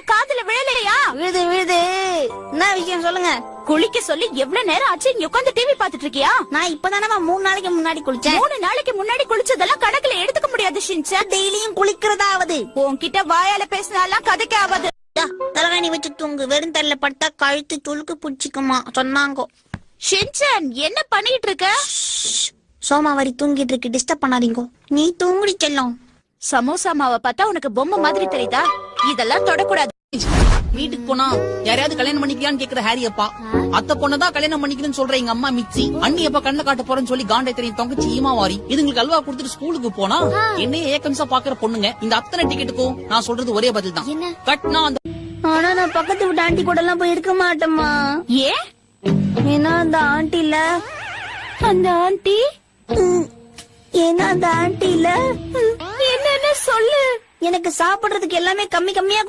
காதுல விழலையா? விழுது விழுது. என்ன விஷயம் சொல்லுங்க. குளிக்க சொல்லி எவ்வளவு நேரம் ஆச்சு? இங்க உட்கார்ந்து டிவி பாத்துட்டு இருக்கியா? நான் இப்பதானே 3 நாளைக்கு முன்னாடி குளிச்சேன். 3 நாளைக்கு முன்னாடி குளிச்சதெல்லாம் கணக்குல எடுத்துக்க முடியாது ஷின்சான். டெய்லியும் குளிக்கிறதாவது. உன்கிட்ட வாயால பேசினாலாம் கதைக்கு ஆகாது. தலைவாணி வச்சு தூங்கு. வெறும் தரையில படுத்தா கழுத்து துளுக்கு புடிச்சுக்குமா சொன்னாங்க. ஷின்சான் என்ன பண்ணிட்டு இருக்க? சோமாவாரி தூங்கிட்டு இருக்கு, டிஸ்டர்ப் பண்ணாதீங்க. நீ தூங்குடி செல்லம். சமோசா மாவை பார்த்தா உனக்கு பொம்மை மாதிரி தெரியுதா? இதெல்லாம் தொடக்கூடாது. வீட்டுக்கு போனா யாரையாவது கல்யாணம் பண்ணிக்கலான்னு கேக்குற ஹாரி அப்பா, அத்த பொண்ணதான் கல்யாணம் பண்ணிக்கணும்னு சொல்ற எங்க அம்மா மிக்சி, அண்ணி அப்பா கண்ணை காட்ட போறேன்னு சொல்லி காண்டை தெரியும் தொங்கச்சி ஈமாவாரி, இதுங்களுக்கு அல்வா கொடுத்துட்டு ஸ்கூலுக்கு போனா என்னைய ஏக்கம்சா பாக்குற பொண்ணுங்க. இந்த அத்தனை டிக்கெட்டுக்கும் நான் சொல்றது ஒரே பதில் தான், கட்னா அந்த. ஆனா நான் பக்கத்து வீட்டு ஆண்டி கூட எல்லாம் போய் இருக்க மாட்டேம்மா. ஏன்? ஏன்னா அந்த ஆண்டி இல்ல. அந்த ஆண்டி ஏன்னா அந்த ஆண்டி இல்ல. என்னன்னு சொல்லு. எனக்கு சாப்பிடுறதுக்கு எல்லாமே கம்மி கம்மியா